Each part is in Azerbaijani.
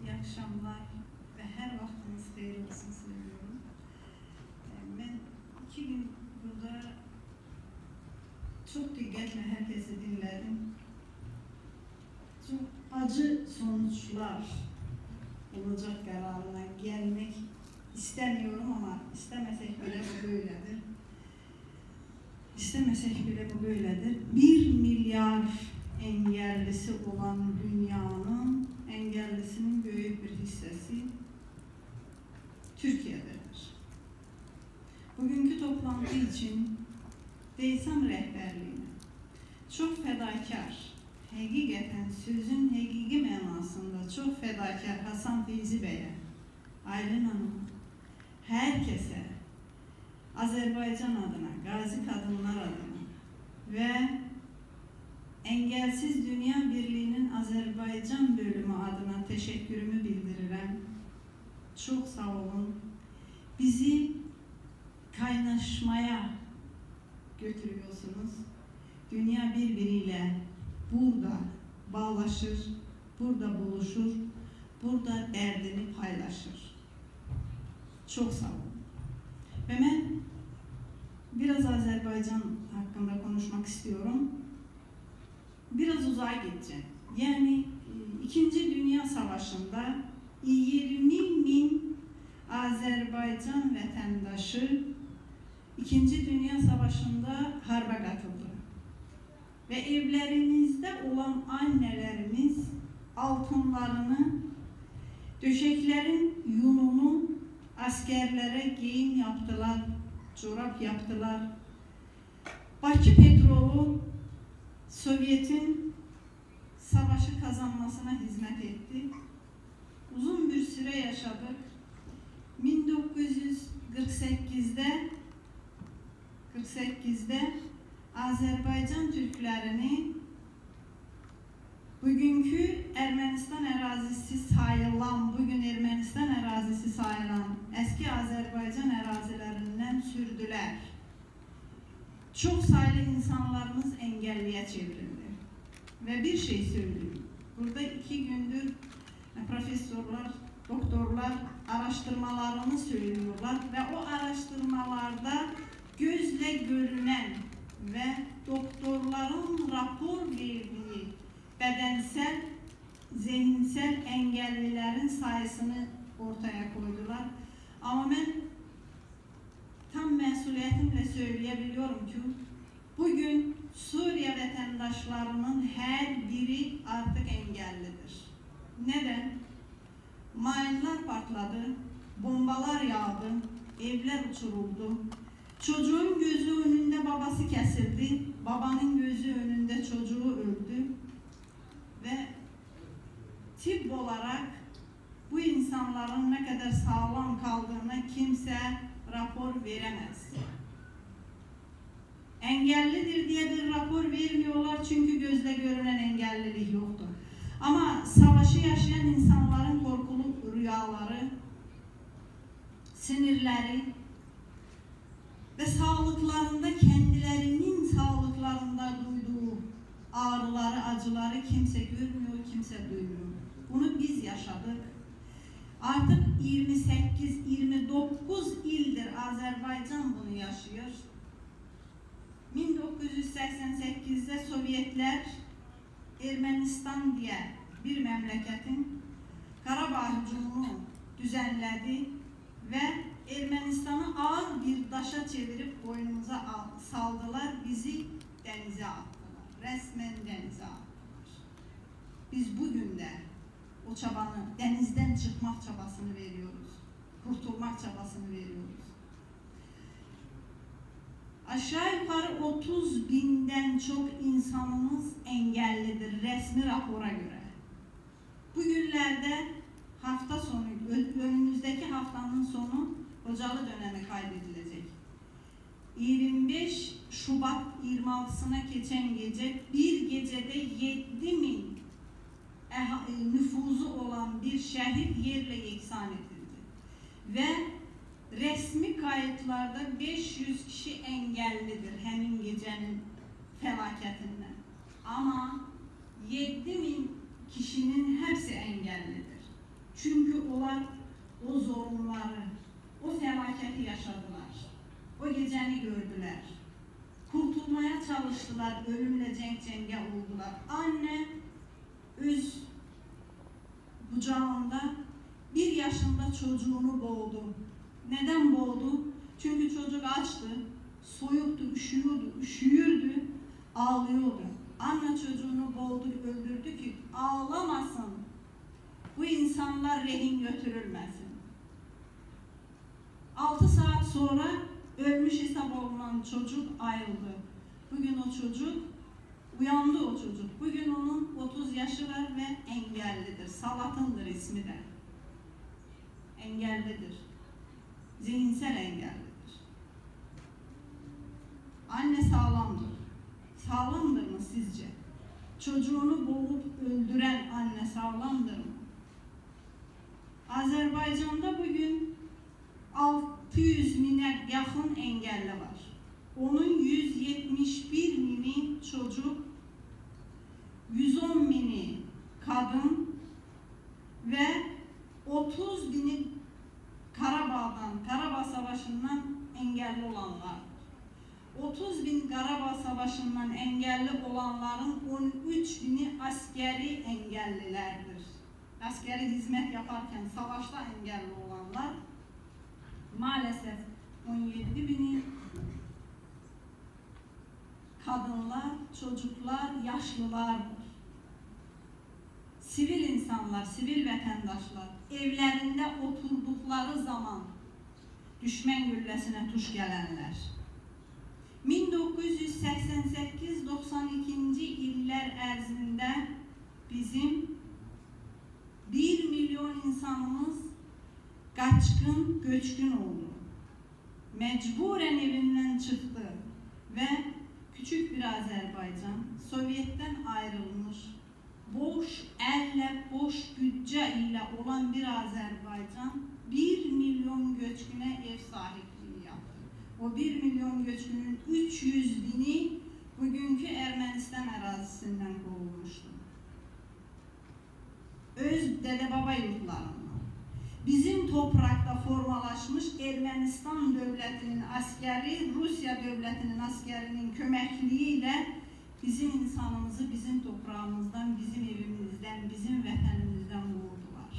İyi akşamlar ve her vaktiniz hayır olsun söylüyorum. Ben 2 gün burada çok dikkatle herkesi dinledim. Çok acı sonuçlar olacak kararına gelmek istemiyorum ama istemesek bile bu böyledir. İstemesek bile bu böyledir. 1 milyar engellisi olan dünyanın engellisinin büyük bir hissesi Türkiye'dedir. Bugünkü toplantı için Deysam rehberliğine çok fedakar, hakikaten sözün hakiki manasında çok fedakar Hasan Feyzi Bey'e, Aylin Hanım'a, herkese, Azerbaycan adına, gazi kadınlar adına ve Engelsiz Dünya Birliği'nin Azerbaycan bölümü adına teşekkürümü bildiririm. Çok sağ olun. Bizi kaynaşmaya götürüyorsunuz. Dünya birbiriyle burada bağlaşır, burada buluşur, burada derdini paylaşır. Çok sağ olun. Ve ben biraz Azerbaycan hakkında konuşmak istiyorum. Biraz uzağa gideceğim. Yani 2. Dünya Savaşı'nda 20.000 Azerbaycan vatandaşı 2. Dünya Savaşı'nda harba katıldı. Ve evlerimizde olan annelerimiz altınlarını, döşeklerin yununu askerlere giyim yaptılar, çorap yaptılar. Bakü petrolu Sovyet'in savaşı kazanmasına hizmet etti. Uzun bir süre yaşadık. 1948'de Azerbaycan Türklerini bugünkü Ermənistan ərazisi sayılan, bugün Ermənistan ərazisi sayılan eski Azerbaycan ərazilerinden sürdüler. Çok sayılı insanlarımız engelliye çevrildi. Ve bir şey söyleyeyim. Burada 2 gündür profesörler, doktorlar araştırmalarını söylüyorlar ve o araştırmalarda gözle görünen ve doktorların rapor verdiği bedensel, zihinsel engellilerin sayısını ortaya koydular. Ama ben tam mesuliyetimle söyleyebiliyorum ki bugün Suriye vatandaşlarının her biri artık engellidir. Neden? Mayınlar patladı, bombalar yağdı, evler uçuruldu. Çocuğun gözü önünde babası kesildi, babanın gözü önünde çocuğu öldü. Ve tıp olarak bu insanların ne kadar sağlam kaldığını kimse rapor veremez. Engellidir diye bir rapor vermiyorlar çünkü gözle görünen engellilik yoktur. Ama savaşı yaşayan insanların korkulu rüyaları, sinirleri ve sağlıklarında kendilerinin sağlıklarında duyduğu ağrıları, acıları kimse görmüyor, kimse duymuyor. Bunu biz yaşadık. Artık 28-29 ildir Azerbaycan bunu yaşıyor. 1988'de Sovyetler Ermənistan diye bir memleketin Karabağ hücumunu düzenledi ve Ermənistan'ı ağır bir daşa çevirip boynumuza saldılar, bizi denize attılar. Resmen denize attılar. Biz bugün de o çabanı, denizden çıkmak çabasını veriyoruz. Kurtulmak çabasını veriyoruz. Aşağı yukarı 30.000'den çok insanımız engellidir resmi rapora göre. Bugünlerde hafta sonu, önümüzdeki haftanın sonu hocalı dönemi kaydedilecek. 25 Şubat 26'sına geçen gece bir gecede 7.000 nüfuzu olan bir şehir yerle yeksan edildi. Ve resmi kayıtlarda 500 kişi engellidir hemin gecenin felaketinden. Ama 7.000 kişinin hepsi engellidir. Çünkü onlar o zorunları, o felaketi yaşadılar. O gecəni gördüler. Kurtulmaya çalıştılar, ölümle cenk-cenge oldular. Anne öz kucağında 1 yaşında çocuğunu boğdu. Neden boğdu? Çünkü çocuk açtı, soyuktu, üşüyürdü, ağlıyordu. Anne çocuğunu boğdu, öldürdü ki ağlamasın. Bu insanlar rehin götürülmesin. 6 saat sonra ölmüş hesap olunan çocuk ayrıldı. Bugün o çocuk uyandı o çocuk. Bugün onun 30 yaşı var ve engellidir. Salatındır ismi de. Engellidir. Zihinsel engellidir. Anne sağlamdır. Sağlamdır mı sizce? Çocuğunu boğup öldüren anne sağlamdır mı? Azerbaycan'da bugün 600 bine yakın engelli var. Onun 171 bini çocuk, 110 bini kadın ve 30 bini Karabağ Savaşı'ndan engelli olanlar. 30 bin Karabağ Savaşı'ndan engelli olanların 13 bini askeri engellilerdir. Askeri hizmet yaparken savaşta engelli olanlar maalesef 17 bini kadınlar, çocuklar, yaşlılardır. Sivil insanlar, sivil vatandaşlar evlerinde oturdukları zaman düşman güllesine tuş gelenler. 1988-92 illər ərzində bizim 1 milyon insanımız kaçkın, göçkün oldu. Mecburen evinden çıktı ve küçük bir Azerbaycan, Sovyet'ten ayrılmış, boş elle, boş bütçe ile olan bir Azerbaycan 1 milyon göçküne ev sahipliği yaptı. O 1 milyon göçkünün 300 bini bugünkü Ermənistan ərazisindən kovulmuştu. Öz dede-baba yurtlarından. Bizim toprakta formalaşmış Ermənistan devletinin askeri, Rusya devletinin askerinin köməkliğiyle bizim insanımızı bizim toprağımızdan, bizim evimizden, bizim vətənimizdən vurdular.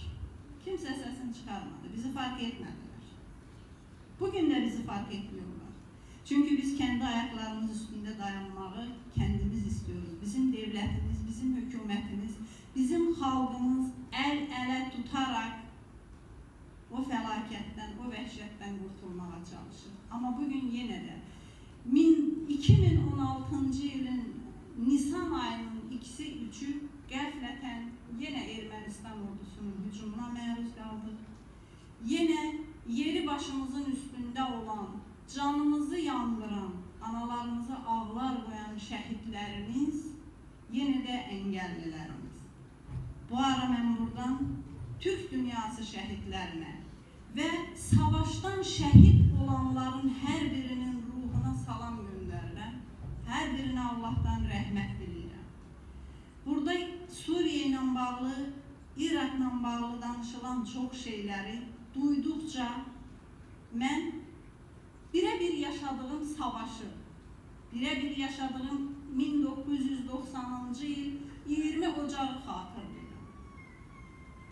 Kimse sesini çıkarmadı, bizi fark etmediler. Bugün de bizi fark etmiyorlar. Çünkü biz kendi ayaklarımız üstünde dayanmağı kendimiz istiyoruz. Bizim devletimiz, bizim hükümetimiz, bizim halkımız el ele tutarak o felaketten, o vəhşetten kurtulmaya çalışır. Ama bugün yine de 2016 yılın Nisan ayının 2-3'ü qəflətən yine Ermənistan ordusunun hücumuna məruz qaldı. Yine yeri başımızın üstünde olan, canımızı yandıran, analarımızı ağlar koyan şehitlerimiz, yine de engellilerimiz. Bu ara ben buradan Türk dünyası şehitlerine ve savaştan şehit olanların her birinin ruhuna salam gönderirəm. Her birine Allah'tan rahmet diləyirəm. Burada Suriye ile bağlı, Irak ile bağlı danışılan çok şeyleri duydukça ben birebir yaşadığım savaşı, birebir yaşadığım 1990 yıl 20 Ocağı hatırlıyorum.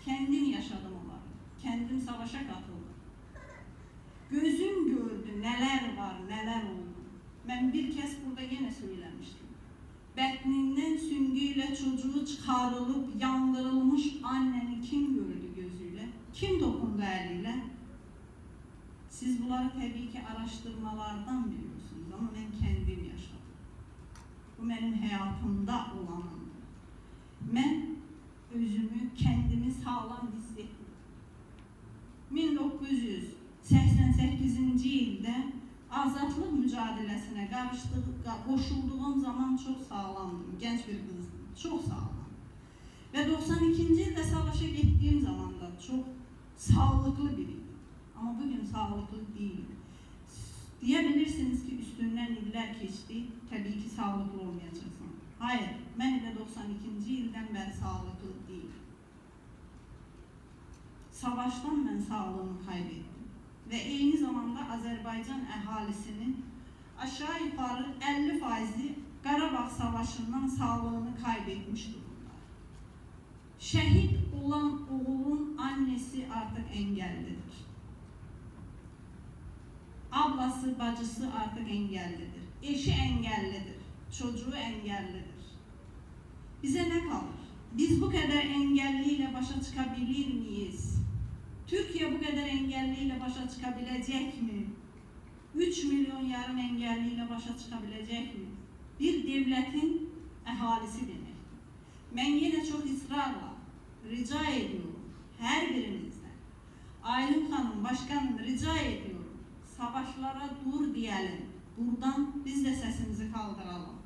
Kendim yaşadım onları. Kendim savaşa katıldım. Gözüm gördü neler var, neler oldu. Ben bir kez burada yine söylemiştim. Bətnindən süngüyle çocuğu çıkarılıp yandırılmış anneni kim gördü gözüyle? Kim dokundu eliyle? Siz bunları tabii ki araştırmalardan biliyorsunuz ama ben kendim yaşadım. Bu benim hayatımda olanımdı. Ben özümü, kendimi sağlam hissettim. 1988 yılda azadlık mücadelesine koşulduğum zaman çok sağlamdım. Genç bir kızdım. Çok sağlam. Ve 92. yılda savaşa gittiğim zaman da çok sağlıklı biriydim. Ama bugün sağlıklı değilim. Diyebilirsiniz ki üstünden iller geçti. Tabii ki sağlıklı olmayacaksın. Hayır. Ben de 92. yıldan beri sağlıklı değilim. savaşdan mən sağlığımı kaybettim. Və eyni zamanda Azərbaycan əhalisinin aşağı yukarı 50%'i Qarabağ Savaşı'ndan sağlığını kaybetmiş durumda. Şehit olan oğulun annesi artık engellidir. Ablası, bacısı artık engellidir. Eşi engellidir. Çocuğu engellidir. Bize ne kalır? Biz bu kadar engelliyle başa çıkabilir miyiz? Türkiye bu kadar engelliyle başa çıkabilecek mi? 3 milyon yarım engelliyle başa çıkabilecek mi? Bir devletin əhalisi demek. Ben yine çok ısrarla rica ediyorum her birinizden. Aylin Hanım, başkanım rica ediyorum. Savaşlara dur diyelim. Buradan biz de sesimizi kaldıralım.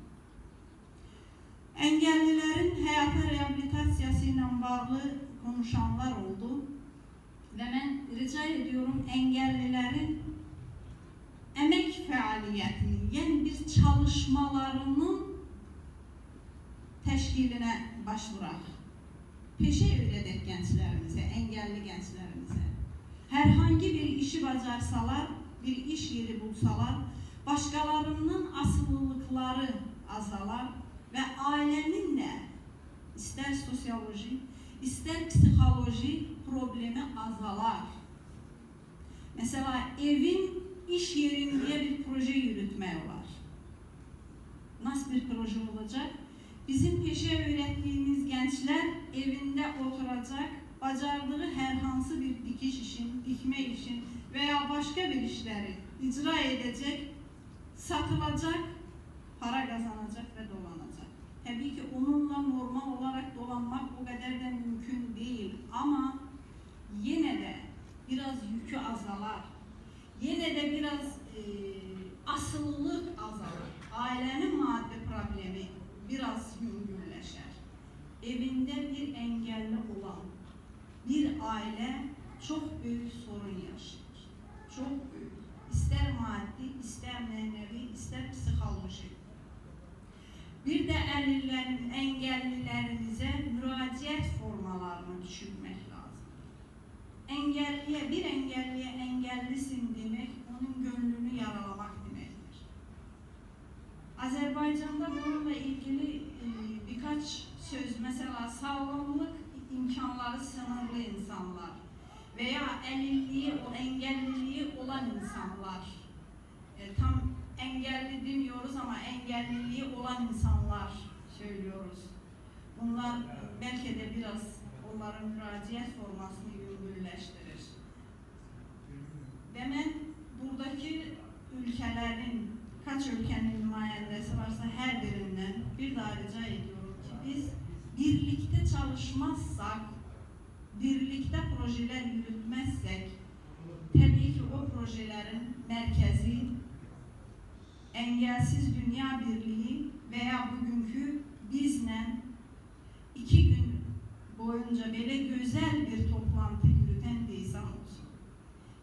Engellilerin hayata rehabilitasyası ile bağlı konuşanlar oldu. Ve ben rica ediyorum engellilerin emek faaliyetini, yani bir çalışmalarının teşkiline başvuraq. Peşe öyrədək gençlerimize, engelli gençlerimize. Herhangi bir işi bacarsalar, bir iş yeri bulsalar, başkalarının asılılıkları azalar ve ailenin de ister sosyoloji, ister psikoloji problemi azalar. Mesela evin iş yerinde bir proje yürütmek var. Nasıl bir proje olacak? Bizim peşe öğrettiğimiz gençler evinde oturacak, bacardığı herhangi bir dikiş işin, dikme işin veya başka bir işleri icra edecek, satılacak, para kazanacak ve dolanacak. Tabii ki onunla normal olarak dolanmak o kadar da mümkün değil ama yine de biraz yükü azalar. Yine de biraz asıllılık azalır. Ailenin maddi problemi biraz yüngülleşer. Evinde bir engelli olan bir aile çok büyük sorun yaşıyor. Çok büyük. İster maddi, ister manevi, ister psikolojik. Bir de engellilerimize müracaat formalarını düşünmek lazım. Bir engelliye engellisin demek, onun gönlünü yaralamak demektir. Azerbaycan'da bununla ilgili birkaç söz, mesela sağlamlık imkanları sınırlı insanlar veya engelliliği olan insanlar, tam engelli demiyoruz ama engelliliği olan insanlar söylüyoruz. Bunlar belki de biraz onların müracaat formasını yüngülleştirir. Ve ben buradaki ülkelerin, kaç ülkenin nümayəndəsi varsa her birinden bir daha rica ediyorum ki biz birlikte çalışmazsak, birlikte projeler yürütmezsek, tabii ki o projelerin merkezi Engelsiz Dünya Birliği veya bugünkü bizle 2 gün boyunca böyle güzel bir toplantı yürüten DİSAM olsun.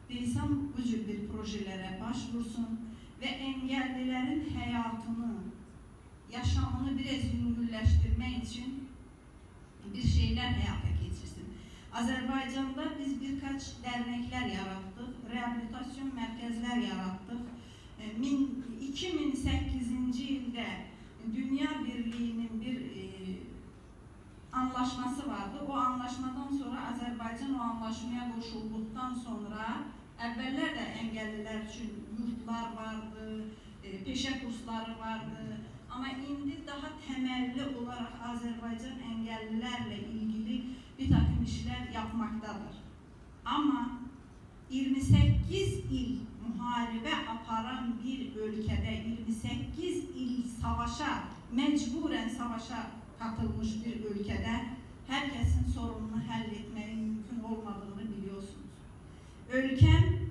DİSAM bu tür bir projelere başvursun ve engellilerin hayatını, yaşamını biraz yüngülleştirmek için bir şeyler hayata geçirsin. Azerbaycan'da biz birkaç dernekler yarattık, rehabilitasyon merkezler yarattık. 2008. yılda Dünya Birliği'nin bir anlaşması vardı. O anlaşmadan sonra Azerbaycan o anlaşmaya koşulduktan sonra evveller de engelliler için yurtlar vardı, peşe kursları vardı. Ama indi daha temelli olarak Azerbaycan engellilerle ilgili bir takım işler yapmaktadır. Ama 28 il muharebe aparan bir ülkede, 28 il savaşa, mecburen savaşa katılmış bir ülkede herkesin sorununu halletmenin mümkün olmadığını biliyorsunuz. Ülkem,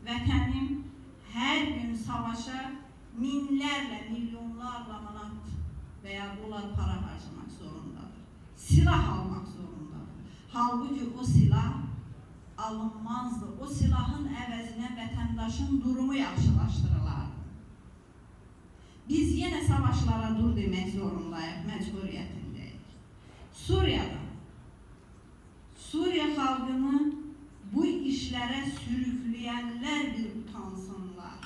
vətənim her gün savaşa minlerle, milyonlarla manat veya dolar para harcamak zorundadır. Silah almak zorundadır. Halbuki o silah alınmazdı. O silahın əvəzinə vətəndaşın durumu yaxşılaşdırılardı. Biz yine savaşlara dur demek zorundayıq, mecburiyetindeyik. Suriye halkını istəyənlər bir utansınlar.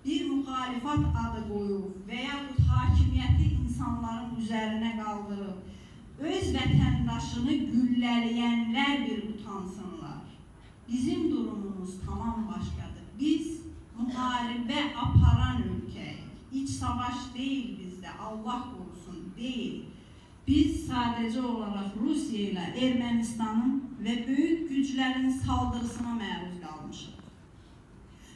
Bir müxalifat adı qoyub və yaxud hakimiyyəti insanların üzərinə qaldırıb, öz vətəndaşını güllələyənlər bir utansınlar. Bizim durumumuz tamam başqadır. Biz müharibə aparan ölkəyik. İç savaş deyil bizdə, Allah qorusun, deyil. Biz sadəcə olaraq Rusiya ilə Ermənistanın və böyük güclərin saldırısına məruz qalmışıq.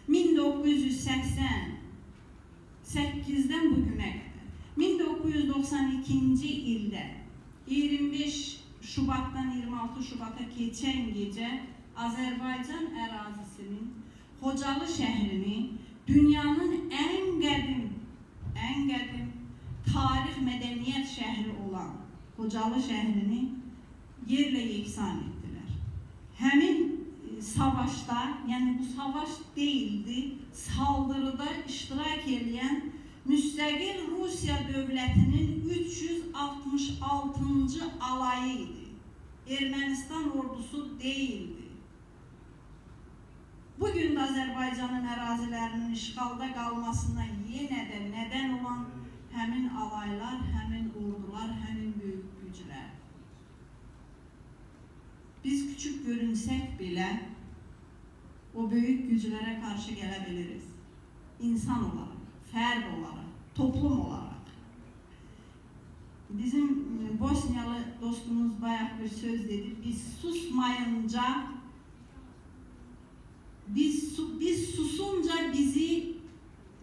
1988-dən bugünə qədər, 1992-ci ildə 25 Şubatdan 26 Şubata keçən gecə Azərbaycan ərazisinin Xocalı şəhrini dünyanın ən qədim tarix mədəniyyət şəhri olan Xocalı şəhrini yerlə yeksan etdilər. Həmin savaşda, yəni bu savaş deyildi, saldırıda iştirak edən müstəqil Rusiya dövlətinin 366-cı alayı idi. Ermənistan ordusu deyildi. Bugün də Azərbaycanın ərazilərinin işğalda qalmasına yenə də nədən olan həmin alaylar, həmin ordular, həmin böyük güclər. Biz küçük görünsək belə o böyük güclərə qarşı gələ biliriz. İnsan olaraq, fərd olaraq, toplum olaraq. Bizim Bosniyalı dostumuz bayaq bir söz dedi, biz susmayınca, biz susunca bizi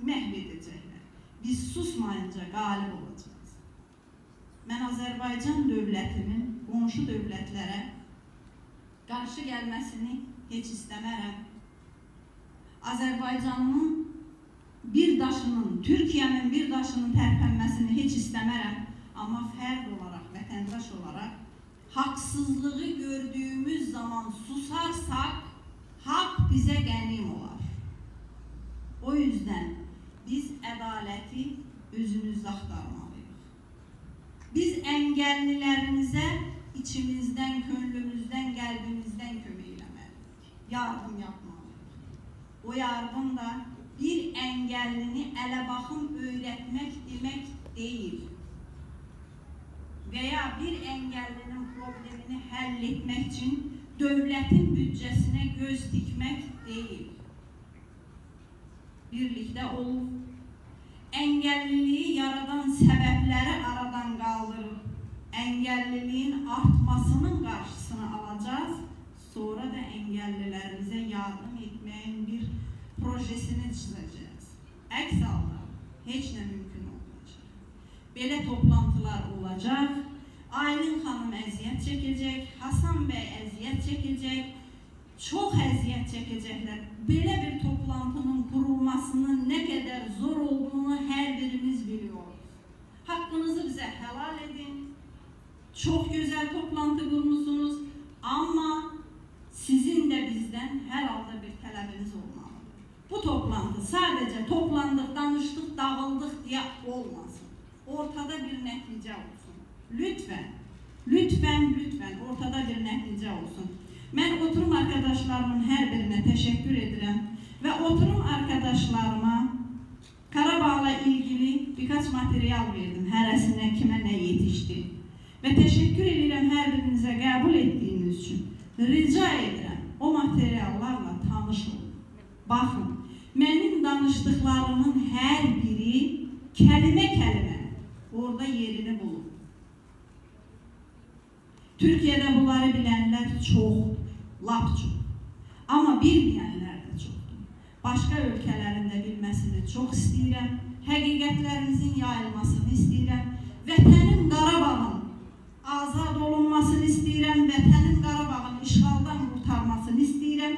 məhv edəcəklər. Biz susmayınca qalib olacağız. Mən Azərbaycan dövlətinin qonşu dövlətlərə qarşı gəlməsini heç istəmərəm. Azərbaycanın bir daşının, Türkiyənin bir daşının tərpənməsini heç istəmərəm. Amma fərd olaraq, vətəndaş olaraq haqsızlığı gördüyümüz zaman susarsaq, haqq bizə qənim olar. O yüzden biz ədaləti özümüzdə axtarmalıyıq. Biz əngəllilərimizə içimizdən, könlümüzdən, qəlbimizdən kömək eləməliyik. Yardım yapmalıyıq. O yardım da bir əngəllini ələ-baxım öyrətmək demək deyil. Veya bir əngəllinin problemini həll etmək üçün dövlətin büdcəsinə göz dikmək deyil. Birlikdə olub, əngəlliliyi yaradan səbəbləri aradan qaldırıb, əngəlliliyin artmasının qarşısını alacağız, sonra da əngəllilərimizə yardım etməyin bir projesini çizəcəyiz. Əks halda heç nə mümkün olmayacaq. Belə toplantılar olacaq, Aylin xanım əziyyət çəkəcək, Hasan bəy əziyyət çəkəcək, çox əziyyət çəkəcəklər. Belə bir toplantının qurulmasının nə qədər zor olduğunu hər birimiz biliyoruz. Haqqınızı bizə helal edin. Çox gözəl toplantı qurmuşsunuz, amma sizin də bizdən hər halda bir tələbiniz olmalıdır. Bu toplantı sadəcə toplandıq, danışdıq, dağıldıq deyə olmasın. Ortada bir nəticə olsun. Lütfen, lütfen, lütfen ortada bir nəticə olsun. Mən oturum arkadaşlarımın hər birinə təşəkkür edirəm və oturum arkadaşlarıma Qarabağla ilgili birkaç material verdim, hərəsinə kimə nə yetişdi. Və təşəkkür edirəm hər birinizə qəbul etdiyiniz üçün. Rica edirəm, o materiallarla tanış olun. Baxın, mənim danışdıqlarımın hər biri kəlmə-kəlmə orada yerini bulur. Türkiye'de bunları bilenler çok, lap çok. Ama bilmeyenler de çoktur. Başka ülkelerin de bilmesini çok istəyirəm. Həqiqətlərimizin yayılmasını istəyirəm. Vətənin Qarabağın azad olunmasını istəyirəm. Vətənin Qarabağın işğaldan qurtarmasını istəyirəm.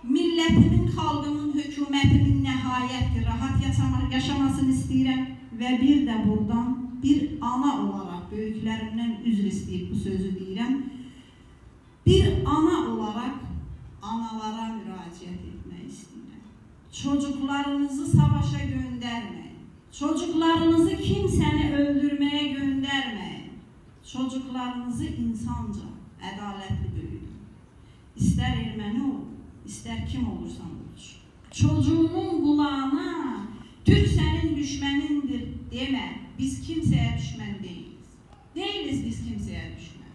Milletimin, xalqımın, hökumətimin nəhayət ki, rahat yaşamasını istəyirəm. Və bir də buradan bir ana olaraq böyüklərimdən üzr istəyib bu sözü deyirəm. Bir ana olaraq analara müraciət etmək istəyirəm. Çocuklarınızı savaşa göndərməyin. Çocuklarınızı kimsəni öldürməyə göndərməyin. Çocuklarınızı insanca, ədalətli böyüdün. İstər erməni ol, İster kim olursan ol. Çocuğunun kulağına Türk senin düşmenindir deme. Biz kimseye düşman değiliz. Değiliz biz kimseye düşman.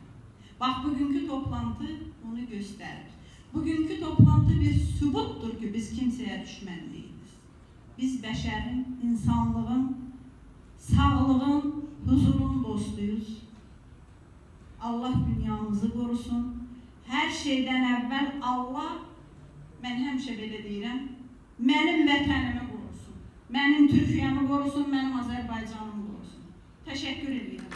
Bak bugünkü toplantı onu gösterir. Bugünkü toplantı bir sübuttur ki biz kimseye düşman değiliz. Biz beşerin, insanlığın, sağlığın, huzurun dostuyuz. Allah dünyamızı korusun. Her şeyden evvel Allah, mən həmişə belə deyirəm, mənim vətənimi qorusun, mənim Türkiyəmi qorusun, mənim Azərbaycanımı qorusun. Təşəkkür edirəm.